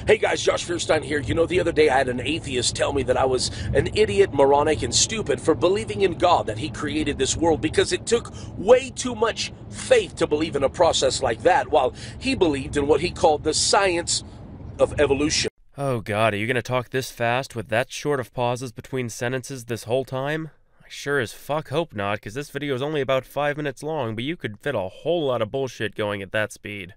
Hey guys, Josh Feuerstein here. You know, the other day I had an atheist tell me that I was an idiot, moronic, and stupid for believing in God, that he created this world, because it took way too much faith to believe in a process like that, while he believed in what he called the science of evolution. Oh god, are you gonna talk this fast with that short of pauses between sentences this whole time? I sure as fuck hope not, because this video is only about 5 minutes long, but you could fit a whole lot of bullshit going at that speed.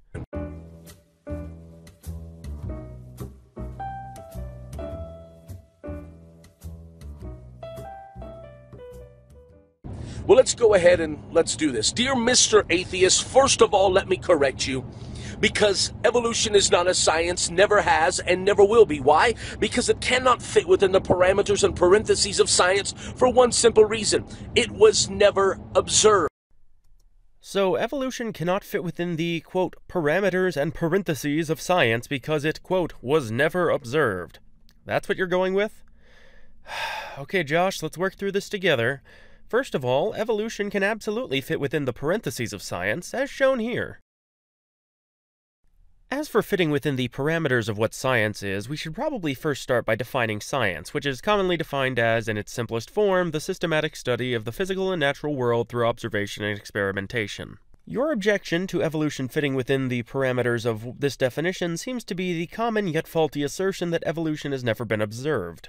Well, let's go ahead and let's do this. Dear Mr. Atheist, first of all, let me correct you. Because evolution is not a science, never has, and never will be. Why? Because it cannot fit within the parameters and parentheses of science for one simple reason. It was never observed. So, evolution cannot fit within the, quote, parameters and parentheses of science because it, quote, was never observed. That's what you're going with? Okay, Josh, let's work through this together. First of all, evolution can absolutely fit within the parentheses of science, as shown here. As for fitting within the parameters of what science is, we should probably first start by defining science, which is commonly defined as, in its simplest form, the systematic study of the physical and natural world through observation and experimentation. Your objection to evolution fitting within the parameters of this definition seems to be the common yet faulty assertion that evolution has never been observed.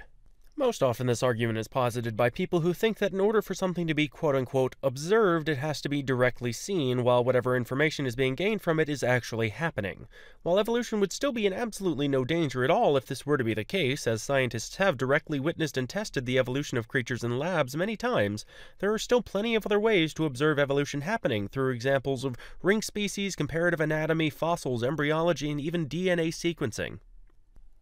Most often this argument is posited by people who think that in order for something to be quote-unquote observed, it has to be directly seen, while whatever information is being gained from it is actually happening. While evolution would still be in absolutely no danger at all if this were to be the case, as scientists have directly witnessed and tested the evolution of creatures in labs many times, there are still plenty of other ways to observe evolution happening, through examples of ring species, comparative anatomy, fossils, embryology, and even DNA sequencing.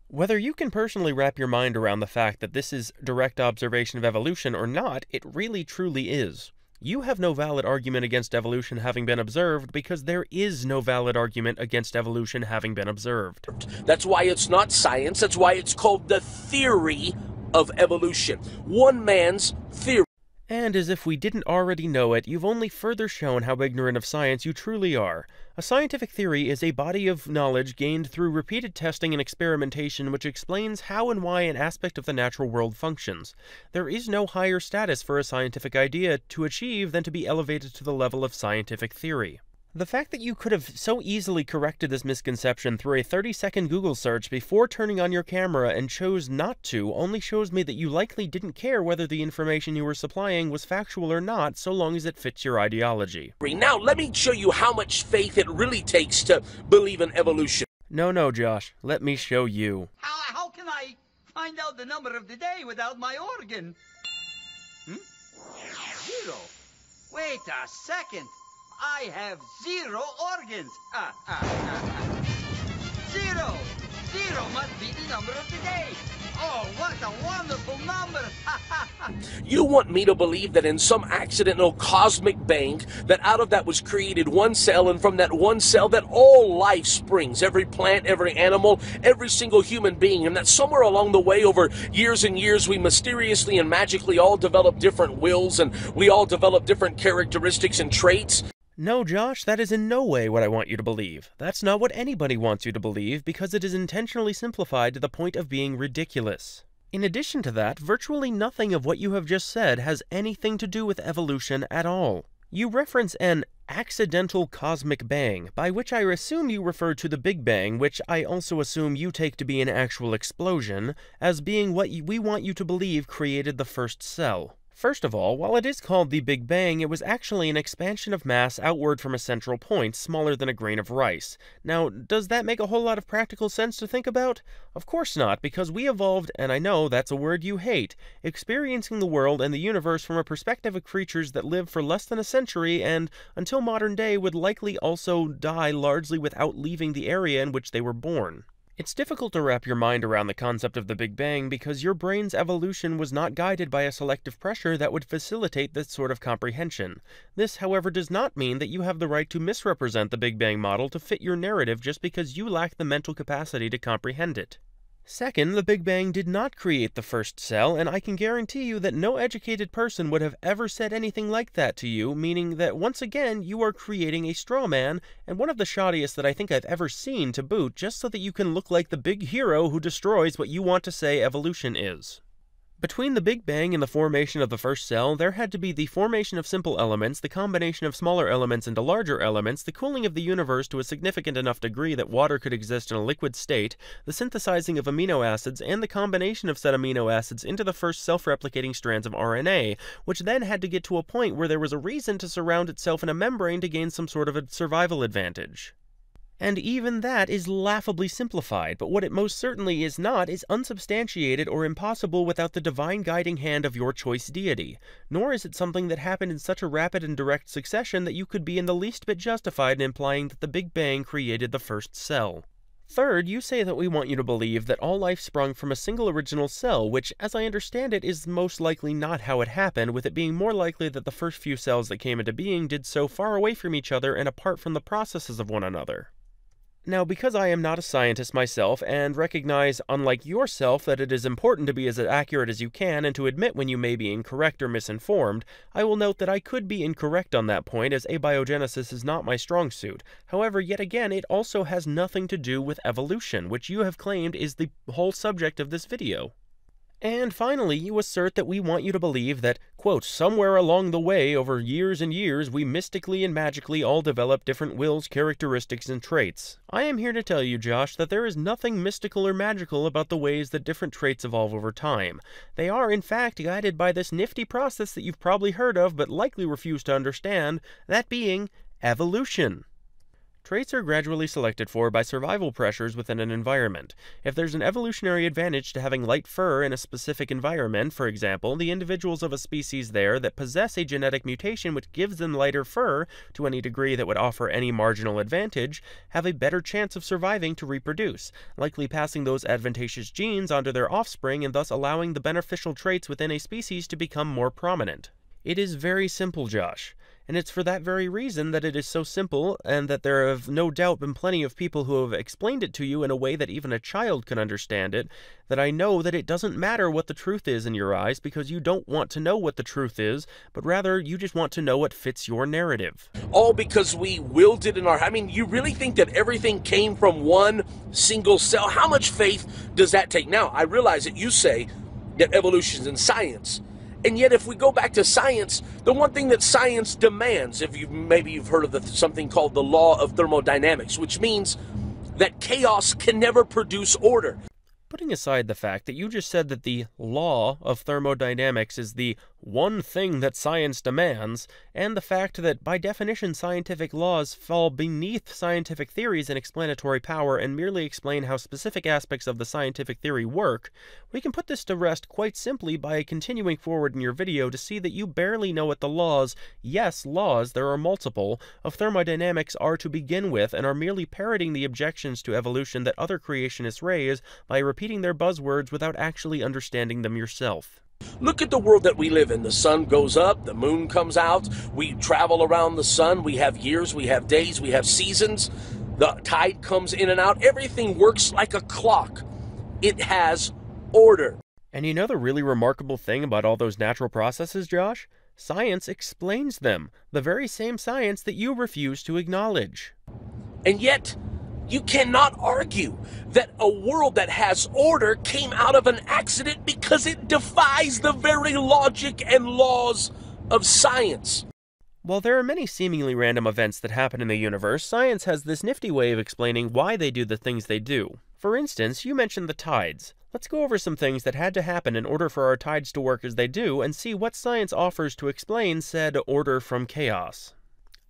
Whether you can personally wrap your mind around the fact that this is direct observation of evolution or not, it really truly is. You have no valid argument against evolution having been observed because there is no valid argument against evolution having been observed. That's why it's not science. That's why it's called the theory of evolution. One man's theory. And as if we didn't already know it, you've only further shown how ignorant of science you truly are. A scientific theory is a body of knowledge gained through repeated testing and experimentation which explains how and why an aspect of the natural world functions. There is no higher status for a scientific idea to achieve than to be elevated to the level of scientific theory. The fact that you could have so easily corrected this misconception through a 30-second Google search before turning on your camera and chose not to only shows me that you likely didn't care whether the information you were supplying was factual or not, so long as it fits your ideology. Now, let me show you how much faith it really takes to believe in evolution. No, Josh. Let me show you. How can I find out the number of the day without my organ? 0. Wait a second. I have 0 organs. 0. 0 must be the number of the day. Oh, what a wonderful number. You want me to believe that in some accidental cosmic bang, that out of that was created one cell, and from that one cell that all life springs, every plant, every animal, every single human being, and that somewhere along the way over years and years we mysteriously and magically all develop different wills, and we all develop different characteristics and traits? No, Josh, that is in no way what I want you to believe. That's not what anybody wants you to believe, because it is intentionally simplified to the point of being ridiculous. In addition to that, virtually nothing of what you have just said has anything to do with evolution at all. You reference an accidental cosmic bang, by which I assume you refer to the Big Bang, which I also assume you take to be an actual explosion, as being what we want you to believe created the first cell. First of all, while it is called the Big Bang, it was actually an expansion of mass outward from a central point smaller than a grain of rice. Now, does that make a whole lot of practical sense to think about? Of course not, because we evolved, and I know that's a word you hate, experiencing the world and the universe from a perspective of creatures that lived for less than a century and, until modern day, would likely also die largely without leaving the area in which they were born. It's difficult to wrap your mind around the concept of the Big Bang because your brain's evolution was not guided by a selective pressure that would facilitate this sort of comprehension. This, however, does not mean that you have the right to misrepresent the Big Bang model to fit your narrative just because you lack the mental capacity to comprehend it. Second, the Big Bang did not create the first cell, and I can guarantee you that no educated person would have ever said anything like that to you, meaning that once again you are creating a straw man, and one of the shoddiest that I think I've ever seen to boot, just so that you can look like the big hero who destroys what you want to say evolution is. Between the Big Bang and the formation of the first cell, there had to be the formation of simple elements, the combination of smaller elements into larger elements, the cooling of the universe to a significant enough degree that water could exist in a liquid state, the synthesizing of amino acids, and the combination of said amino acids into the first self-replicating strands of RNA, which then had to get to a point where there was a reason to surround itself in a membrane to gain some sort of a survival advantage. And even that is laughably simplified, but what it most certainly is not is unsubstantiated or impossible without the divine guiding hand of your choice deity, nor is it something that happened in such a rapid and direct succession that you could be in the least bit justified in implying that the Big Bang created the first cell. Third, you say that we want you to believe that all life sprung from a single original cell, which, as I understand it, is most likely not how it happened, with it being more likely that the first few cells that came into being did so far away from each other and apart from the processes of one another. Now, because I am not a scientist myself, and recognize, unlike yourself, that it is important to be as accurate as you can and to admit when you may be incorrect or misinformed, I will note that I could be incorrect on that point, as abiogenesis is not my strong suit. However, yet again, it also has nothing to do with evolution, which you have claimed is the whole subject of this video. And finally, you assert that we want you to believe that, quote, somewhere along the way, over years and years, we mystically and magically all develop different wills, characteristics, and traits. I am here to tell you, Josh, that there is nothing mystical or magical about the ways that different traits evolve over time. They are, in fact, guided by this nifty process that you've probably heard of but likely refuse to understand, that being evolution. Traits are gradually selected for by survival pressures within an environment. If there's an evolutionary advantage to having light fur in a specific environment, for example, the individuals of a species there that possess a genetic mutation which gives them lighter fur, to any degree that would offer any marginal advantage, have a better chance of surviving to reproduce, likely passing those advantageous genes onto their offspring and thus allowing the beneficial traits within a species to become more prominent. It is very simple, Josh. And it's for that very reason that it is so simple, and that there have no doubt been plenty of people who have explained it to you in a way that even a child can understand it, that I know that it doesn't matter what the truth is in your eyes, because you don't want to know what the truth is, but rather you just want to know what fits your narrative. All because we willed it in our... I mean, you really think that everything came from one single cell? How much faith does that take? Now, I realize that you say that evolution is in science. And yet, if we go back to science, the one thing that science demands, maybe you've heard of something called the law of thermodynamics, which means that chaos can never produce order. Putting aside the fact that you just said that the law of thermodynamics is the one thing that science demands, and the fact that by definition scientific laws fall beneath scientific theories and explanatory power and merely explain how specific aspects of the scientific theory work, we can put this to rest quite simply by continuing forward in your video to see that you barely know what the laws, yes, laws, there are multiple, of thermodynamics are to begin with, and are merely parroting the objections to evolution that other creationists raise by repeating their buzzwords without actually understanding them yourself. Look at the world that we live in. The sun goes up, the moon comes out, we travel around the sun, we have years, we have days, we have seasons, the tide comes in and out, everything works like a clock. It has order. And you know the really remarkable thing about all those natural processes, Josh? Science explains them, the very same science that you refuse to acknowledge. And yet, you cannot argue that a world that has order came out of an accident because it defies the very logic and laws of science. While there are many seemingly random events that happen in the universe, science has this nifty way of explaining why they do the things they do. For instance, you mentioned the tides. Let's go over some things that had to happen in order for our tides to work as they do and see what science offers to explain said order from chaos.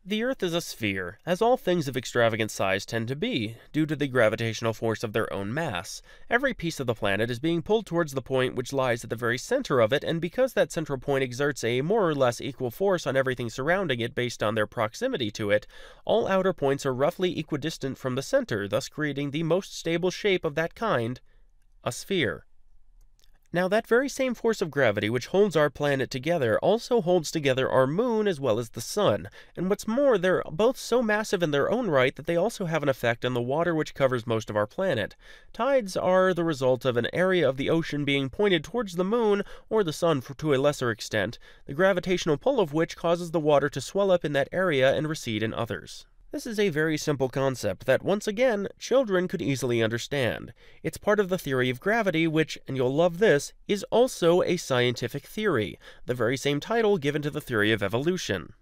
The Earth is a sphere, as all things of extravagant size tend to be, due to the gravitational force of their own mass. Every piece of the planet is being pulled towards the point which lies at the very center of it, and because that central point exerts a more or less equal force on everything surrounding it based on their proximity to it, all outer points are roughly equidistant from the center, thus creating the most stable shape of that kind, a sphere. Now, that very same force of gravity which holds our planet together also holds together our moon as well as the sun, and what's more, they're both so massive in their own right that they also have an effect on the water which covers most of our planet. Tides are the result of an area of the ocean being pointed towards the moon, or the sun to a lesser extent, the gravitational pull of which causes the water to swell up in that area and recede in others. This is a very simple concept that, once again, children could easily understand. It's part of the theory of gravity, which, and you'll love this, is also a scientific theory, the very same title given to the theory of evolution.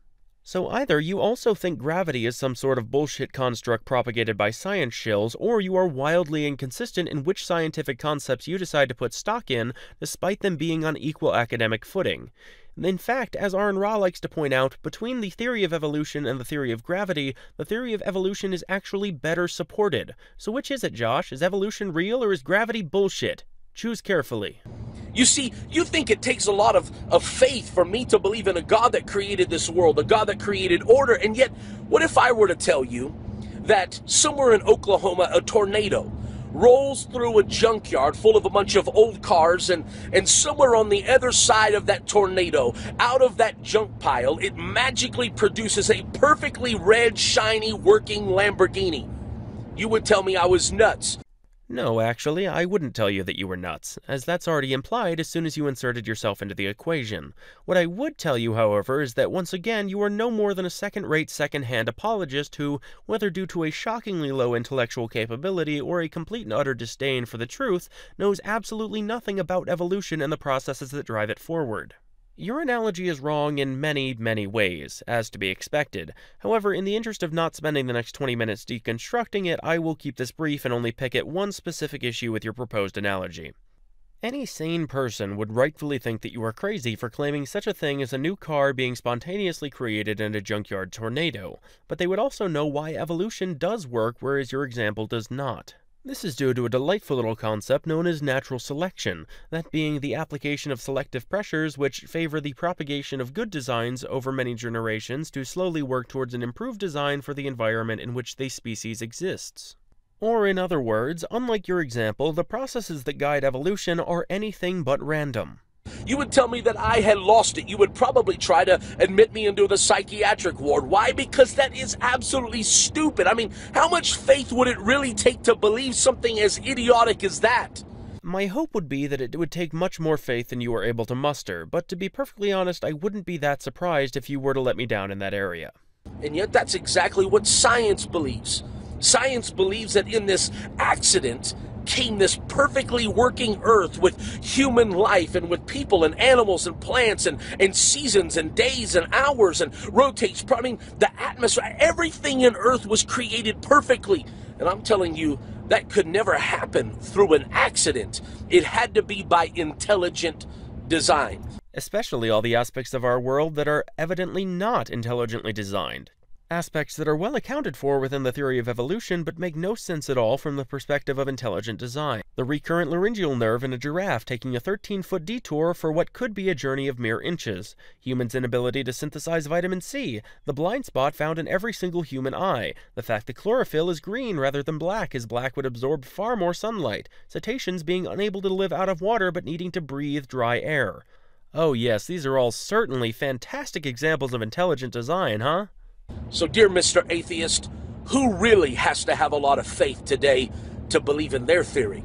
So either you also think gravity is some sort of bullshit construct propagated by science shills, or you are wildly inconsistent in which scientific concepts you decide to put stock in, despite them being on equal academic footing. In fact, as Aron Ra likes to point out, between the theory of evolution and the theory of gravity, the theory of evolution is actually better supported. So which is it, Josh? Is evolution real or is gravity bullshit? Choose carefully. You see, you think it takes a lot of faith for me to believe in a God that created this world, a God that created order, and yet, what if I were to tell you that somewhere in Oklahoma, a tornado rolls through a junkyard full of a bunch of old cars, and somewhere on the other side of that tornado, out of that junk pile, it magically produces a perfectly red, shiny, working Lamborghini? You would tell me I was nuts. No, actually, I wouldn't tell you that you were nuts, as that's already implied as soon as you inserted yourself into the equation. What I would tell you, however, is that once again you are no more than a second-rate, second-hand apologist who, whether due to a shockingly low intellectual capability or a complete and utter disdain for the truth, knows absolutely nothing about evolution and the processes that drive it forward. Your analogy is wrong in many, many ways, as to be expected. However, in the interest of not spending the next 20 minutes deconstructing it, I will keep this brief and only pick at one specific issue with your proposed analogy. Any sane person would rightfully think that you are crazy for claiming such a thing as a new car being spontaneously created in a junkyard tornado, but they would also know why evolution does work whereas your example does not. This is due to a delightful little concept known as natural selection, that being the application of selective pressures which favor the propagation of good designs over many generations to slowly work towards an improved design for the environment in which the species exists. Or in other words, unlike your example, the processes that guide evolution are anything but random. You would tell me that I had lost it. You would probably try to admit me into the psychiatric ward. Why? Because that is absolutely stupid. I mean, how much faith would it really take to believe something as idiotic as that? My hope would be that it would take much more faith than you are able to muster, but to be perfectly honest, I wouldn't be that surprised if you were to let me down in that area. And yet that's exactly what science believes. Science believes that in this accident came this perfectly working earth with human life and with people and animals and plants and seasons and days and hours and rotates. I mean, the atmosphere, everything in earth was created perfectly. And I'm telling you, that could never happen through an accident. It had to be by intelligent design. Especially all the aspects of our world that are evidently not intelligently designed. Aspects that are well accounted for within the theory of evolution but make no sense at all from the perspective of intelligent design. The recurrent laryngeal nerve in a giraffe taking a 13-foot detour for what could be a journey of mere inches. Humans' inability to synthesize vitamin C. The blind spot found in every single human eye. The fact that chlorophyll is green rather than black, as black would absorb far more sunlight. Cetaceans being unable to live out of water but needing to breathe dry air. Oh yes, these are all certainly fantastic examples of intelligent design, huh? So, dear Mr. Atheist, who really has to have a lot of faith today to believe in their theory?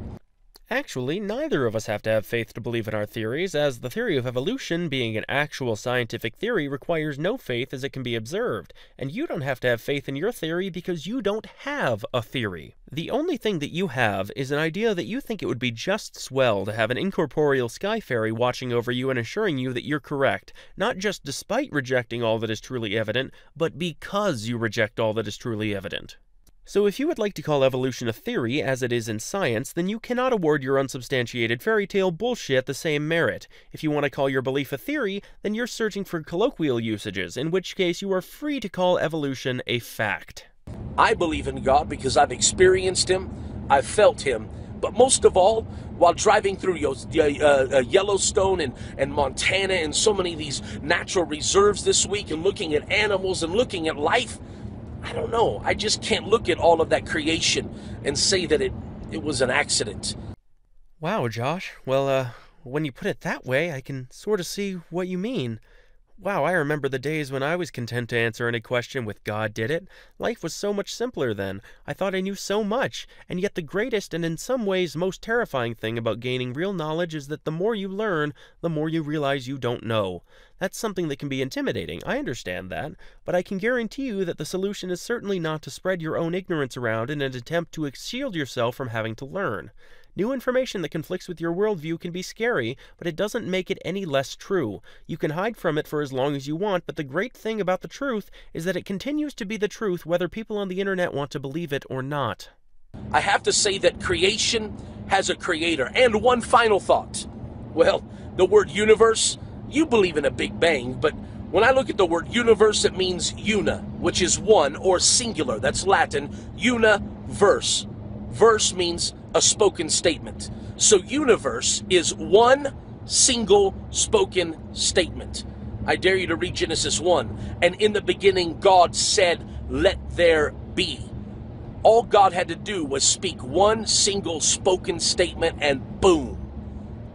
Actually, neither of us have to have faith to believe in our theories, as the theory of evolution, being an actual scientific theory, requires no faith as it can be observed, and you don't have to have faith in your theory because you don't have a theory. The only thing that you have is an idea that you think it would be just swell to have an incorporeal sky fairy watching over you and assuring you that you're correct, not just despite rejecting all that is truly evident, but because you reject all that is truly evident. So if you would like to call evolution a theory, as it is in science, then you cannot award your unsubstantiated fairy tale bullshit the same merit. If you want to call your belief a theory, then you're searching for colloquial usages, in which case you are free to call evolution a fact. I believe in God because I've experienced Him, I've felt Him, but most of all, while driving through Yellowstone and Montana and so many of these natural reserves this week and looking at animals and looking at life, I don't know. I just can't look at all of that creation and say that it was an accident. Wow, Josh. Well, when you put it that way, I can sort of see what you mean. Wow, I remember the days when I was content to answer any question with "God did it." Life was so much simpler then. I thought I knew so much, and yet the greatest and in some ways most terrifying thing about gaining real knowledge is that the more you learn, the more you realize you don't know. That's something that can be intimidating, I understand that, but I can guarantee you that the solution is certainly not to spread your own ignorance around in an attempt to shield yourself from having to learn. New information that conflicts with your worldview can be scary, but it doesn't make it any less true. You can hide from it for as long as you want, but the great thing about the truth is that it continues to be the truth whether people on the internet want to believe it or not. I have to say that creation has a creator. And one final thought. Well, the word universe, you believe in a Big Bang, but when I look at the word universe, it means una, which is one or singular. That's Latin, universe. Verse means a spoken statement. So universe is one single spoken statement. I dare you to read Genesis 1. And in the beginning, God said, "Let there be." All God had to do was speak one single spoken statement, and boom,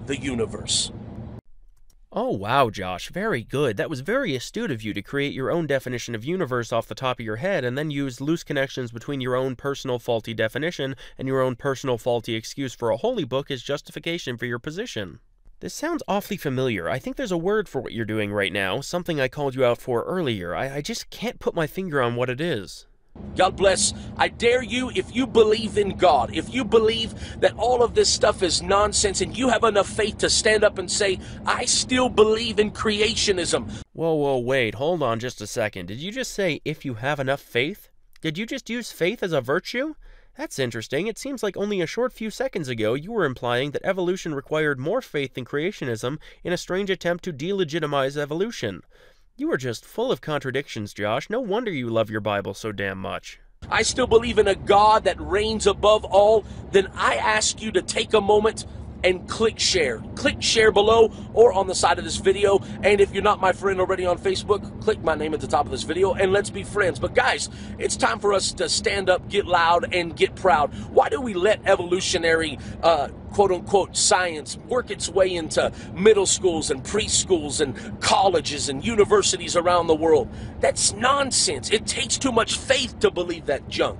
the universe. Oh wow, Josh, very good. That was very astute of you to create your own definition of universe off the top of your head and then use loose connections between your own personal faulty definition and your own personal faulty excuse for a holy book as justification for your position. This sounds awfully familiar. I think there's a word for what you're doing right now, something I called you out for earlier. I just can't put my finger on what it is. God bless. I dare you, if you believe in God, if you believe that all of this stuff is nonsense and you have enough faith to stand up and say, "I still believe in creationism." Whoa, wait, hold on just a second. Did you just say, if you have enough faith? Did you just use faith as a virtue? That's interesting. It seems like only a short few seconds ago you were implying that evolution required more faith than creationism in a strange attempt to delegitimize evolution. You are just full of contradictions, Josh. No wonder you love your Bible so damn much. I still believe in a God that reigns above all. Then I ask you to take a moment and click share. Click share below or on the side of this video. And if you're not my friend already on Facebook, click my name at the top of this video and let's be friends. But guys, it's time for us to stand up, get loud, and get proud. Why do we let evolutionary quote-unquote science work its way into middle schools and preschools and colleges and universities around the world? That's nonsense. It takes too much faith to believe that junk.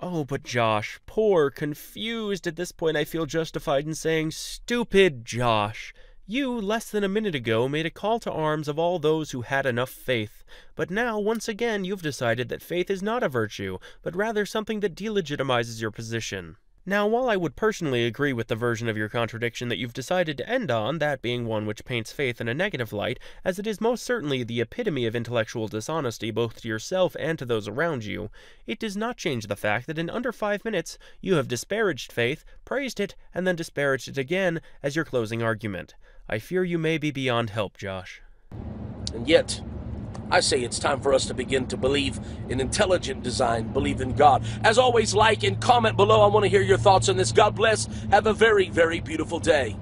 Oh, but Josh, poor, confused, at this point I feel justified in saying, stupid Josh. You, less than a minute ago, made a call to arms of all those who had enough faith. But now, once again, you've decided that faith is not a virtue, but rather something that delegitimizes your position. Now, while I would personally agree with the version of your contradiction that you've decided to end on, that being one which paints faith in a negative light, as it is most certainly the epitome of intellectual dishonesty both to yourself and to those around you, it does not change the fact that in under 5 minutes you have disparaged faith, praised it, and then disparaged it again as your closing argument. I fear you may be beyond help, Josh. And yet, I say it's time for us to begin to believe in intelligent design, believe in God. As always, like and comment below. I want to hear your thoughts on this. God bless. Have a very, very beautiful day.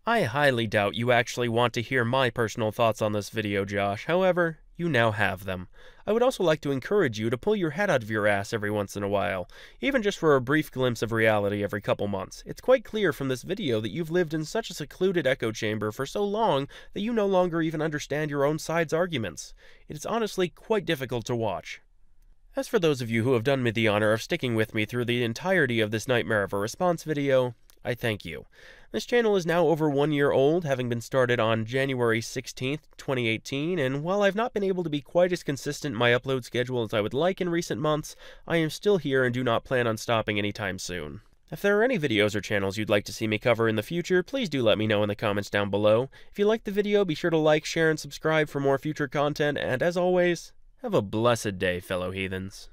I highly doubt you actually want to hear my personal thoughts on this video, Josh. However, you now have them. I would also like to encourage you to pull your head out of your ass every once in a while, even just for a brief glimpse of reality every couple months. It's quite clear from this video that you've lived in such a secluded echo chamber for so long that you no longer even understand your own side's arguments. It is honestly quite difficult to watch. As for those of you who have done me the honor of sticking with me through the entirety of this Nightmare of a Response video, I thank you. This channel is now over 1 year old, having been started on January 16th, 2018, and while I've not been able to be quite as consistent in my upload schedule as I would like in recent months, I am still here and do not plan on stopping anytime soon. If there are any videos or channels you'd like to see me cover in the future, please do let me know in the comments down below. If you liked the video, be sure to like, share, and subscribe for more future content, and as always, have a blessed day, fellow heathens.